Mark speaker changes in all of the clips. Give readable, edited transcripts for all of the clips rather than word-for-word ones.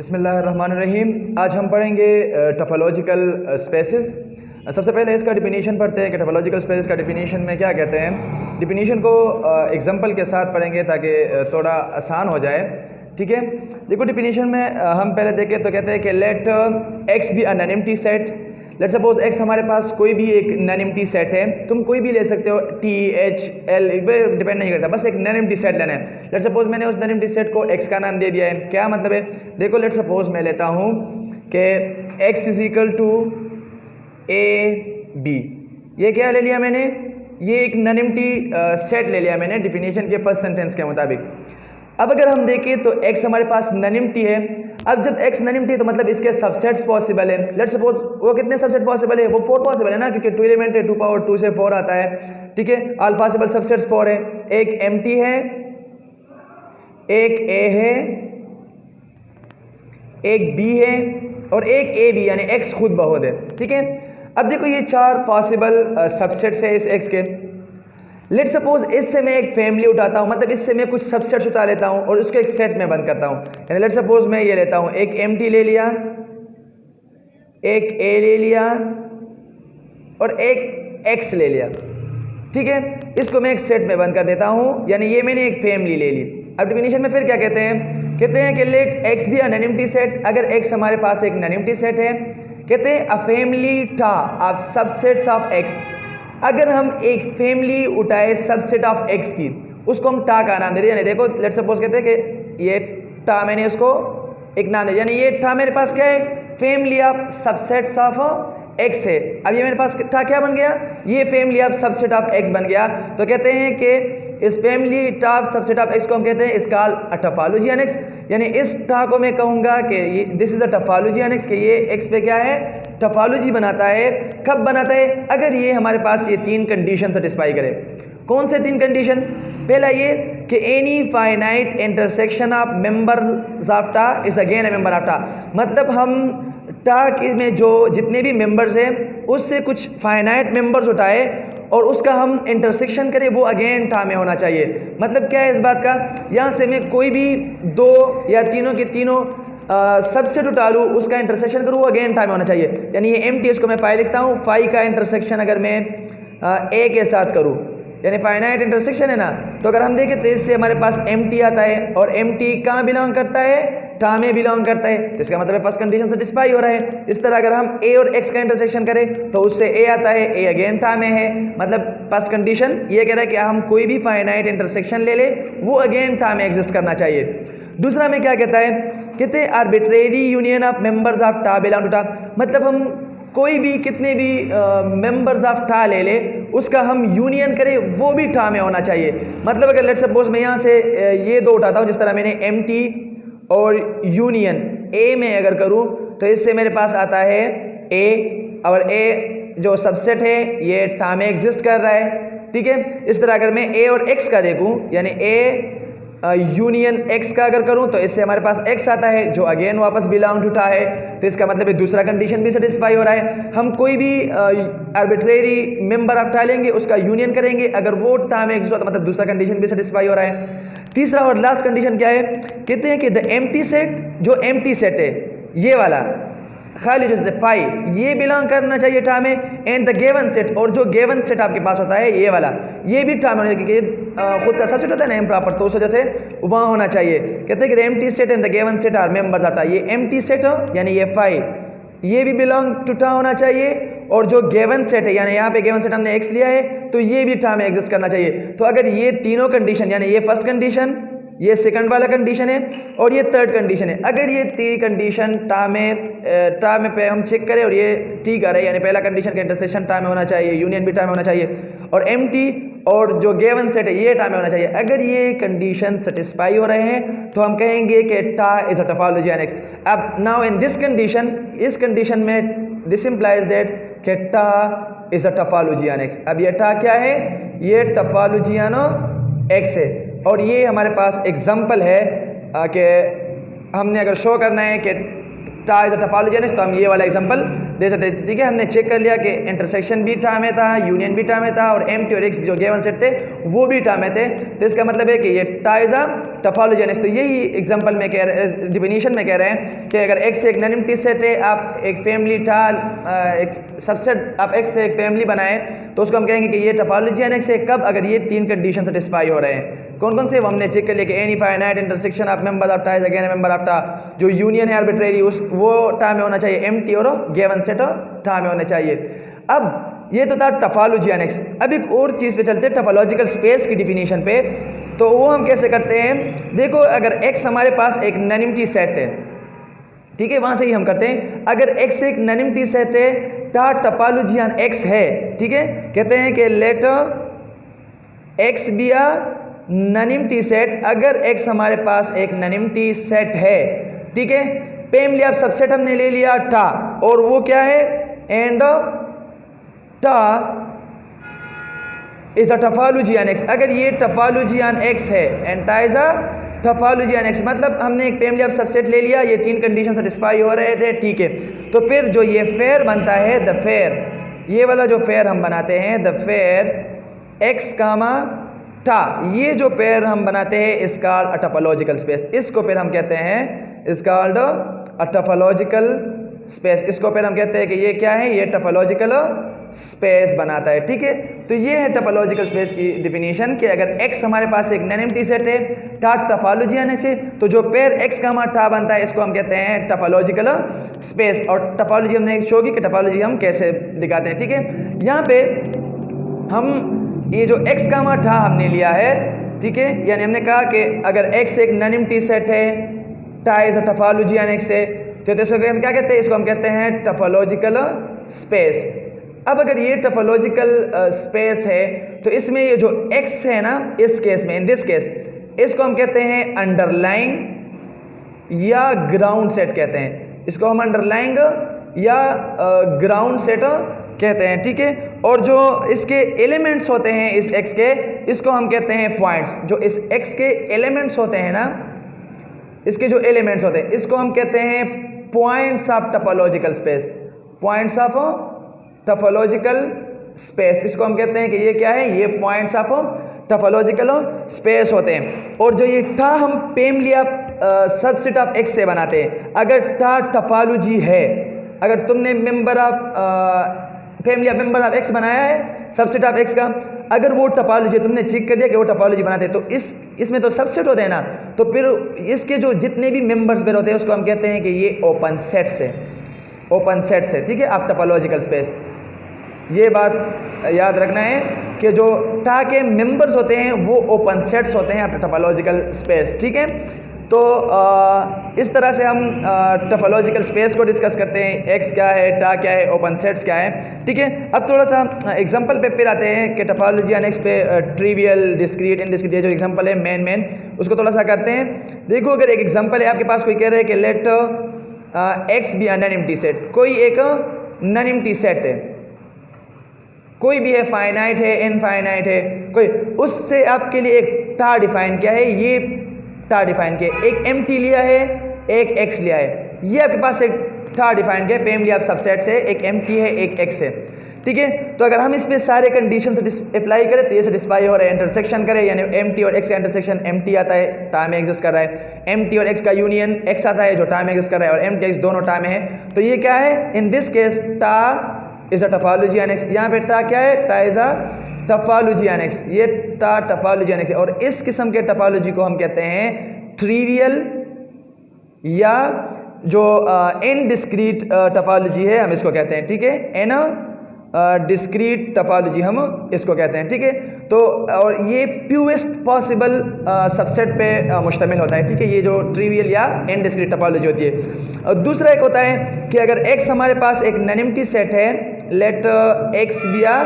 Speaker 1: बिस्मिल्लाहिर्रहमानिर्रहीम। आज हम पढ़ेंगे टोपोलॉजिकल स्पेसेस। सबसे पहले इसका डिफिनीशन पढ़ते हैं कि टोपोलॉजिकल स्पेसेस का डिफिनीशन में क्या कहते हैं। डिफिनीशन को एग्जांपल के साथ पढ़ेंगे ताकि थोड़ा आसान हो जाए। ठीक है, देखो डिफिनीशन में हम पहले देखें तो कहते हैं कि let x be a non-empty set. Let suppose x हमारे पास कोई भी एक नॉन-एम्प्टी सेट है, तुम कोई भी ले सकते हो, टी एच एल डिपेंड नहीं करता, बस एक नॉन-एम्प्टी सेट लेना है। लेट सपोज मैंने उस नॉन-एम्प्टी सेट को एक्स का नाम दे दिया है। क्या मतलब है, देखो लेट सपोज मैं लेता हूँ कि x is equal to A B. ये क्या ले लिया मैंने, ये एक नॉन-एम्प्टी सेट ले लिया मैंने डिफिनीशन के फर्स्ट सेंटेंस के मुताबिक। अब अगर हम देखें तो x हमारे पास नॉन-एम्प्टी है। अब जब x नॉन-एम्प्टी है तो मतलब इसके सबसेट्स पॉसिबल है। लेट सपोज वो कितने सबसेट पॉसिबल है, वो 4 पॉसिबल है ना, क्योंकि 2 एलिमेंट है, 2 पावर 2 से 4 आता है। ठीक है, ऑल पॉसिबल सबसेट्स 4 है। एक एम्प्टी है, एक a है, एक b है और एक a b, यानी x खुद बहुत है। ठीक है, अब देखो ये 4 पॉसिबल सबसेट्स है इस x के। लेट सपोज इससे मैं एक फैमिली उठाता हूँ, मतलब इससे मैं कुछ सबसेट्स उठा लेता हूँ और उसको एक सेट में बंद करता हूँ। यानी लेट सपोज मैं ये लेता हूँ, एक एम्प्टी ले लिया, एक ए ले लिया और एक एक्स ले लिया। ठीक है, इसको मैं एक सेट में बंद कर देता हूँ, यानी ये मैंने एक फैमिली ले ली। अब डिफिनीशन में फिर क्या कहते हैं, कहते हैं कि let x be a non-empty set. अगर एक्स हमारे पास एक नॉन-एम्प्टी सेट है, कहते हैं a family tau of subsets of x. अगर हम एक फैमिली उठाए सबसेट ऑफ एक्स की, उसको हम टा का नाम दे दें। यानी देखो लेट सपोज कहते हैं कि ये टा, मैंने इसको एक नाम दे, यानी ये टा मेरे पास क्या है, family of subsets of x है। अब ये मेरे पास टा क्या बन गया, ये family of subset of x बन गया। तो कहते हैं कि इस family tau of subset of x को हम कहते हैं इस called a topology on x. यानी इस टा को मैं कहूँगा कि this is a topology on x, कि ये एक्स पे क्या है, टोपोलॉजी बनाता है। कब बनाता है, अगर ये हमारे पास ये 3 कंडीशन सेटिस्फाई करे। कौन से 3 कंडीशन, पहला ये कि any finite intersection of members of tau is again a member of tau. मतलब हम टा में जो जितने भी मेंबर्स हैं उससे कुछ फाइनाइट मेंबर्स उठाए और उसका हम इंटरसेक्शन करें, वो अगेन टा में होना चाहिए। मतलब क्या है इस बात का, यहाँ से मैं कोई भी 2 या तीनों के तीनों सबसेट उठा लूँ, उसका इंटरसेक्शन करूँ, वो अगेन टा में होना चाहिए। यानी ये एम्प्टी, इसको मैं फाई लिखता हूँ, फाई का इंटरसेक्शन अगर मैं ए के साथ करूँ, यानी फाइनाइट इंटरसेक्शन है ना, तो अगर हम देखें तो इससे हमारे पास एम्प्टी आता है और एम्प्टी कहाँ बिलोंग करता है, टा में बिलोंग करता है। तो इसका मतलब फर्स्ट कंडीशन सेटिस्फाई हो रहा है। इस तरह अगर हम ए और एक्स का इंटरसेक्शन करें तो उससे ए आता है, ए अगेन टा में है। मतलब फर्स्ट कंडीशन ये कह रहा है कि हम कोई भी फाइनाइट इंटरसेक्शन ले ले, वो अगेन टा में एग्जिस्ट करना चाहिए। दूसरा में क्या कहता है, कहते हैं arbitrary union of members of टा बिलोंग टू टा। मतलब हम कोई भी कितने भी मेंबर्स ऑफ टा ले ले, उसका हम यूनियन करें, वो भी टा में होना चाहिए। मतलब अगर लेट सपोज मैं यहाँ से ये 2 उठाता हूँ, जिस तरह मैंने एम्प्टी और यूनियन ए में अगर करूँ तो इससे मेरे पास आता है ए, और ए जो सबसेट है ये टा में एग्जिस्ट कर रहा है। ठीक है, इस तरह अगर मैं ए और एक्स का देखूँ, यानी ए यूनियन एक्स का अगर करूं तो इससे हमारे पास एक्स आता है जो अगेन वापस बिलोंग टू टा है। तो इसका मतलब है दूसरा कंडीशन भी सेटिस्फाई हो रहा है। हम कोई भी आर्बिट्रेरी मेंबर ऑफ टा लेंगे, उसका यूनियन करेंगे, अगर वो टा में एग्जिस्ट हो तो मतलब दूसरा कंडीशन भी सेटिस्फाई हो रहा है। तीसरा और लास्ट कंडीशन क्या है, कहते हैं कि द एम्प्टी सेट, जो एम्प्टी सेट है ये वाला खाली जो फाई, ये बिलोंग करना चाहिए टा में। एंड द गिवन सेट, और जो गिवन सेट आपके पास होता है ये वाला, ये भी टा में होना चाहिए, क्योंकि खुद का सबसेट होता है ना इम्प्रॉपर, तो उस वजह से वहाँ होना चाहिए। कहते हैं कि the empty set and the given set are members of tau. ये एम्प्टी सेट हो यानी ये फाई, ये भी बिलोंग टू टा होना चाहिए, और जो गिवन सेट है, यानी यहाँ पे गिवन सेट हमने एक्स लिया है तो ये भी टा में एग्जिस्ट करना चाहिए। तो अगर ये तीनों कंडीशन, यानी ये फर्स्ट कंडीशन, ये सेकंड वाला कंडीशन है और ये थर्ड कंडीशन है, अगर ये 3 कंडीशन टा में पे हम चेक करें और ये ठीक आ रहा है, यानी पहला कंडीशन का इंटरसेक्शन टा में होना चाहिए, यूनियन भी टा में होना चाहिए, और एम्प्टी और जो गिवन सेट है ये टा में होना चाहिए। अगर ये कंडीशन सेटिस्फाई हो रहे हैं तो हम कहेंगे कि tau is a topology on x. अब नाउ इन दिस कंडीशन, इस कंडीशन में दिस इंप्लाइज दैट कि tau is a topology on x. अब ये टा क्या है, ये टोपोलॉजी ऑन एक्स है। और ये हमारे पास एग्जाम्पल है कि हमने अगर शो करना है कि tau is a topology on x, तो हम ये वाला एग्जांपल दे सकते हैं। ठीक है, हमने चेक कर लिया कि इंटरसेक्शन भी टा में था, यूनियन भी टा में था, और एम्प्टी और एक्स जो गिवन सेट थे वो भी टा में थे। तो इसका मतलब है कि ये tau is a topology on x. तो यही एग्जांपल में कह रहे, डिफिनीशन में कह रहे हैं कि अगर एक्स एक नॉन एम्प्टी सेट है, आप एक फैमिली टा एक सबसेट आप एक्स से एक फैमिली बनाए, तो उसको हम कहेंगे कि ये टोपोलॉजी एन एक्स है। कब? अगर ये तीन कंडीशन सेटिस्फाई हो रहे हैं। कौन कौन से? वो हमने चेक कर लिया कि any finite intersection of members of tau is again member of टा, जो यूनियन है आर्बिट्रेरी उस वो टा में होना चाहिए, एम्प्टी और गिवन सेट टा में होने चाहिए। अब ये तो था टोपोलॉजी एन एक्स। अब एक और चीज़ पे चलते हैं, टोपोलॉजिकल स्पेस की डिफिनीशन पे। तो वो हम कैसे करते हैं? देखो, अगर एक्स हमारे पास एक नॉन एम्प्टी सेट है, ठीक है, वहां से ही हम करते हैं। अगर एक्स एक नॉन एम्प्टी सेट है, टा टोपोलॉजी ऑन एक्स है, ठीक है, कहते हैं कि let x be a non empty set. अगर एक्स हमारे पास एक नॉन एम्प्टी सेट है, ठीक है, फैमिली ऑफ सबसेट हमने ले लिया टा, और वो क्या है? एंड टा is a topology on x. अगर ये टोपोलॉजी ऑन एक्स है एंड टा is a topology on x, मतलब हमने एक फैमिली ऑफ सबसेट ले लिया, ये तीन कंडीशन सेटिस्फाई हो रहे थे, ठीक है। तो फिर जो ये फेयर बनता है, द फेयर, ये वाला जो फेयर हम बनाते हैं, द फेयर एक्स कामा टा, ये जो पेयर हम बनाते हैं इस कॉल्ड अ टोपोलॉजिकल स्पेस। इसको फिर हम कहते हैं इस कॉल्ड अ टोपोलॉजिकल स्पेस। इसको फिर हम कहते हैं कि ये क्या है? ये टोपोलॉजिकल स्पेस बनाता है, ठीक है। तो ये है टोपोलॉजिकल स्पेस की डिफिनीशन कि अगर x हमारे पास एक नॉन एम्प्टी सेट है, टा टोपोलॉजी आने से, तो जो पेयर x का टा बनता है इसको हम कहते हैं टोपोलॉजिकल स्पेस। और टोपोलॉजी हमने शो की कि टोपोलॉजी हम कैसे दिखाते हैं, ठीक है। यहाँ पे हम ये जो x का टा हमने लिया है, ठीक है, यानी हमने कहा कि अगर x एक नॉन एम्प्टी सेट है, टा is a topology on x है, तो इसको हम क्या कहते हैं? इसको हम कहते हैं टोपोलॉजिकल स्पेस। अब अगर ये टोपोलॉजिकल स्पेस है, तो इसमें ये जो x है ना, इस केस में, इन दिस केस, इसको हम कहते हैं अंडरलाइंग या ग्राउंड सेट कहते हैं। इसको हम अंडरलाइंग या ग्राउंड सेट कहते हैं, ठीक है। और जो इसके एलिमेंट्स होते हैं इस x के, इसको हम कहते हैं पॉइंट्स। जो इस x के एलिमेंट्स होते हैं ना, इसके जो एलिमेंट्स होते हैं, इसको हम कहते हैं points of topological space. Points of topological space, इसको हम कहते हैं कि ये क्या है? ये पॉइंट्स ऑफ टोपोलॉजिकल स्पेस होते हैं। और जो ये टा हम family of subset of x से बनाते हैं, अगर टा टोपोलॉजी है, अगर तुमने member of family of member of x बनाया है, सबसेट ऑफ एक्स का, अगर वो टोपोलॉजी तुमने चेक कर दिया कि वो टोपोलॉजी बनाते हैं, तो इसमें तो सबसेट होते हैं ना, तो फिर इसके जो जितने भी मेंबर्स पेयर होते हैं उसको हम कहते हैं कि ये ओपन सेट्स है, ओपन सेट्स है, ठीक है, ऑफ टोपोलॉजिकल स्पेस। ये बात याद रखना है कि जो टा के मेंबर्स होते हैं वो ओपन सेट्स होते हैं ऑफ टोपोलॉजिकल स्पेस, ठीक है। तो इस तरह से हम टोपोलॉजिकल स्पेस को डिस्कस करते हैं, एक्स क्या है, टा क्या है, ओपन सेट्स क्या है, ठीक है। अब थोड़ा सा एग्जांपल पे फिर आते हैं कि टोपोलॉजी ऑन एक्स पे ट्रिवियल, डिस्क्रीट, इनडिस्क्रीट, ये जो एग्जांपल है मेन उसको थोड़ा सा करते हैं। देखो, अगर एक एग्जांपल है आपके पास, कोई कह रहा है कि let x be a non empty set, कोई एक नॉन एम्प्टी सेट है, कोई भी है, फाइनाइट है, इनफाइनाइट है, कोई, उससे आपके लिए एक टा डिफाइन किया है, ये टा डिफाइन किया, एक एम्प्टी लिया है, एक एक्स लिया है, ये आपके पास एक टा डिफाइन किया, फैमिली ऑफ सबसेट्स है, एक एम्प्टी है, एक एक्स है, ठीक है। तो अगर हम इस पे सारे कंडीशन अप्लाई करें तो ये सेटिस्फाई हो रहा है, इंटरसेक्शन करें, यानी एम्प्टी और एक्स का इंटरसेक्शन, एम्प्टी आता है, टा में एग्जिस्ट कर रहा है, एम्प्टी और एक्स का यूनियन एक्स आता है जो टा में एग्जिस्ट कर रहा है, और एम्प्टी एक्स दोनों टा में है, तो ये क्या है? इन दिस केस टा is a topology on x. यहाँ पे टा क्या है? टा is a topology on x, ये टा टोपोलॉजी ऑन एक्स है। और इस किस्म के टोपोलॉजी को हम कहते हैं ट्रिवियल या जो इनडिस्क्रीट टोपोलॉजी है, हम इसको कहते हैं, ठीक है, एन डिस्क्रीट टोपोलॉजी हम इसको कहते हैं, ठीक है। तो और ये प्यूरेस्ट पॉसिबल सबसेट पे मुश्तमिल होता है, ठीक है, ये जो ट्रिवियल या इनडिस्क्रीट टोपोलॉजी होती है। और दूसरा एक होता है कि अगर x हमारे पास एक नॉन एम्प्टी सेट है, let x be a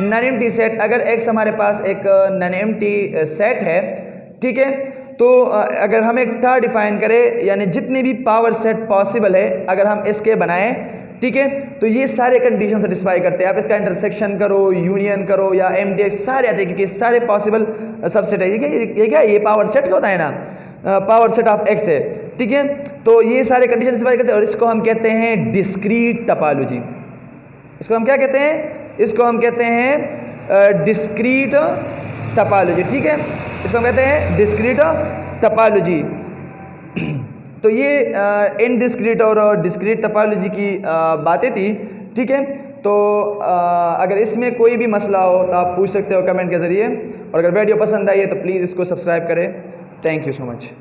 Speaker 1: non empty set, अगर x हमारे पास एक नॉन एम्प्टी सेट है, ठीक है, तो अगर हम एक टा डिफाइन करें, यानी जितने भी पावर सेट पॉसिबल है अगर हम इसके बनाएं, ठीक है, तो ये सारे कंडीशन सेटिस्फाई करते हैं। आप इसका इंटरसेक्शन करो, यूनियन करो या एमडीएक्स, सारे आते हैं क्योंकि सारे पॉसिबल सबसेट है। ये क्या, ये पावर सेट होता है ना, पावर सेट ऑफ एक्स है, ठीक है। तो ये सारे कंडीशन से बात करते हैं और इसको हम कहते हैं डिस्क्रीट टोपोलॉजी। इसको हम क्या कहते हैं? इसको हम कहते हैं डिस्क्रीट टोपोलॉजी, ठीक है। इसको हम कहते हैं डिस्क्रीट टोपोलॉजी। तो ये इनडिस्क्रीट और डिस्क्रीट टोपोलॉजी की बातें थी, ठीक है। तो अगर इसमें कोई भी मसला हो तो आप पूछ सकते हो कमेंट के ज़रिए, और अगर वीडियो पसंद आई है तो प्लीज़ इसको सब्सक्राइब करें। Thank you so much.